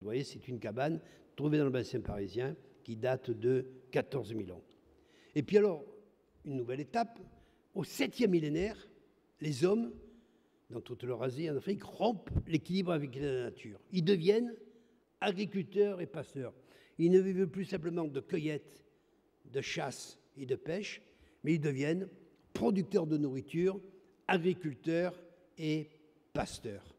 Vous voyez, c'est une cabane trouvée dans le bassin parisien qui date de 14 000 ans. Et puis alors, une nouvelle étape, au 7e millénaire, les hommes, dans toute leur Asie en Afrique, rompent l'équilibre avec la nature. Ils deviennent agriculteurs et pasteurs. Ils ne vivent plus simplement de cueillette, de chasse et de pêche, mais ils deviennent producteurs de nourriture, agriculteurs et pasteurs.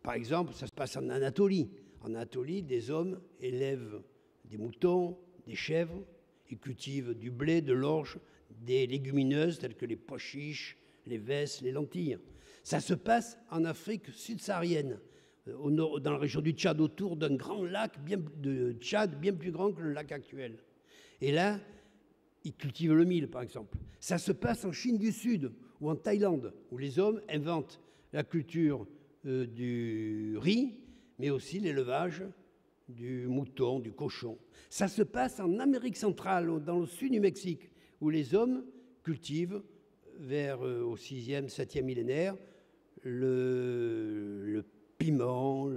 Par exemple, ça se passe en Anatolie. En Anatolie, des hommes élèvent des moutons, des chèvres, ils cultivent du blé, de l'orge, des légumineuses telles que les pois chiches, les vesses, les lentilles. Ça se passe en Afrique subsaharienne, dans la région du Tchad, autour d'un grand lac de Tchad bien plus grand que le lac actuel. Et là, ils cultivent le mil, par exemple. Ça se passe en Chine du Sud ou en Thaïlande, où les hommes inventent la culture du riz, mais aussi l'élevage du mouton, du cochon. Ça se passe en Amérique centrale, dans le sud du Mexique, où les hommes cultivent, au 6e, 7e millénaire, le piment,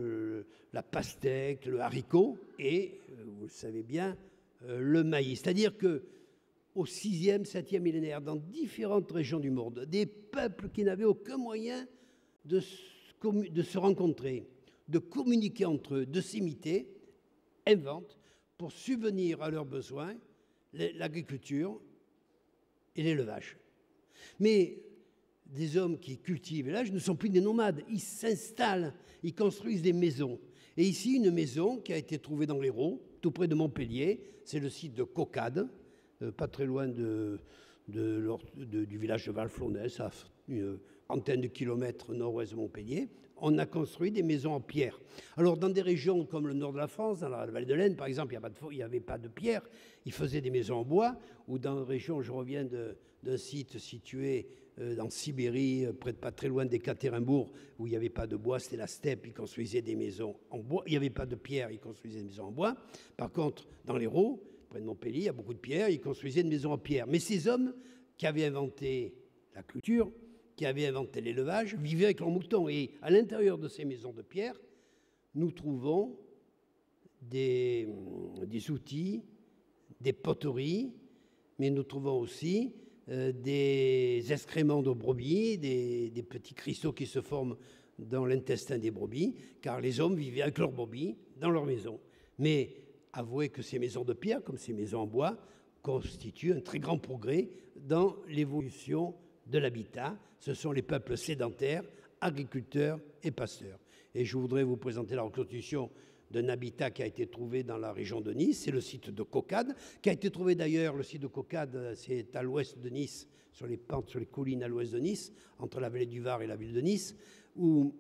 la pastèque, le haricot et, vous le savez bien, le maïs. C'est-à-dire qu'au 6e, 7e millénaire, dans différentes régions du monde, des peuples qui n'avaient aucun moyen de se rencontrer, de communiquer entre eux, de s'imiter, inventent, pour subvenir à leurs besoins, l'agriculture et l'élevage. Mais des hommes qui cultivent l'élevage ne sont plus des nomades. Ils s'installent, ils construisent des maisons. Et ici, une maison qui a été trouvée dans l'Hérault, tout près de Montpellier, c'est le site de Caucade, pas très loin du village de Valflonès, à une trentaine de kilomètres nord-ouest de Montpellier. On a construit des maisons en pierre. Alors, dans des régions comme le nord de la France, dans la vallée de l'Aisne, par exemple, il n'y avait pas de pierre. Ils faisaient des maisons en bois. Ou dans une région, je reviens d'un site situé en Sibérie, pas très loin d'Ekaterinbourg, où il n'y avait pas de bois, c'était la steppe. Ils construisaient des maisons en bois. Il n'y avait pas de pierre, ils construisaient des maisons en bois. Par contre, dans l'Hérault, près de Montpellier, il y a beaucoup de pierres, ils construisaient des maisons en pierre. Mais ces hommes qui avaient inventé la culture, qui avaient inventé l'élevage, vivaient avec leurs moutons. Et à l'intérieur de ces maisons de pierre, nous trouvons des outils, des poteries, mais nous trouvons aussi des excréments de brebis, des petits cristaux qui se forment dans l'intestin des brebis, car les hommes vivaient avec leurs brebis dans leur maison. Mais avouez que ces maisons de pierre, comme ces maisons en bois, constituent un très grand progrès dans l'évolution de l'habitat. Ce sont les peuples sédentaires, agriculteurs et pasteurs. Et je voudrais vous présenter la reconstitution d'un habitat qui a été trouvé dans la région de Nice. C'est le site de Caucade, qui a été trouvé d'ailleurs, le site de Caucade, c'est à l'ouest de Nice, sur les pentes, sur les collines à l'ouest de Nice, entre la vallée du Var et la ville de Nice, où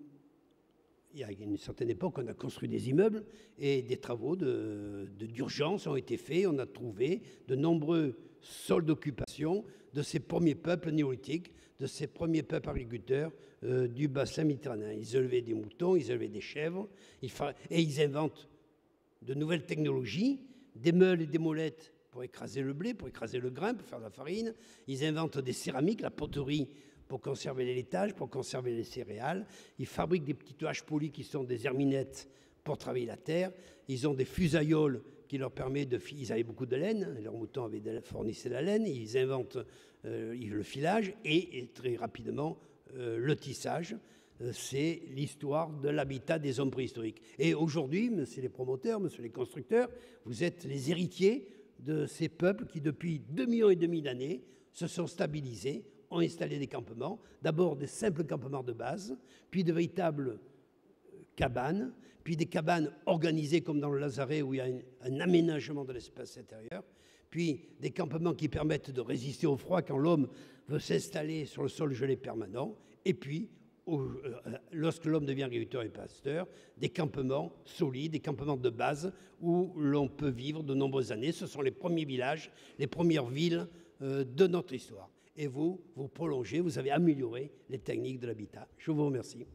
il y a une certaine époque, on a construit des immeubles et des travaux d'urgence ont été faits. On a trouvé de nombreux sols d'occupation de ces premiers peuples néolithiques, de ces premiers peuples agriculteurs du bassin méditerranéen. Ils élevaient des moutons, ils élevaient des chèvres, et ils inventent de nouvelles technologies, des meules et des molettes pour écraser le blé, pour écraser le grain, pour faire de la farine. Ils inventent des céramiques, la poterie, pour conserver les laitages, pour conserver les céréales. Ils fabriquent des petites haches polies qui sont des herminettes pour travailler la terre. Ils ont des fusailloles qui leur permettent Ils avaient beaucoup de laine, leurs moutons fournissaient la laine. Ils inventent le filage et très rapidement le tissage. C'est l'histoire de l'habitat des hommes préhistoriques. Et aujourd'hui, messieurs les promoteurs, messieurs les constructeurs, vous êtes les héritiers de ces peuples qui, depuis 2,5 millions d'années, se sont stabilisés, ont installé des campements, d'abord des simples campements de base, puis de véritables cabanes, puis des cabanes organisées comme dans le Lazaret où il y a un aménagement de l'espace intérieur, puis des campements qui permettent de résister au froid quand l'homme veut s'installer sur le sol gelé permanent, et puis lorsque l'homme devient agriculteur et pasteur, des campements solides, des campements de base où l'on peut vivre de nombreuses années. Ce sont les premiers villages, les premières villes de notre histoire. Et vous prolongez, vous avez amélioré les techniques de l'habitat. Je vous remercie.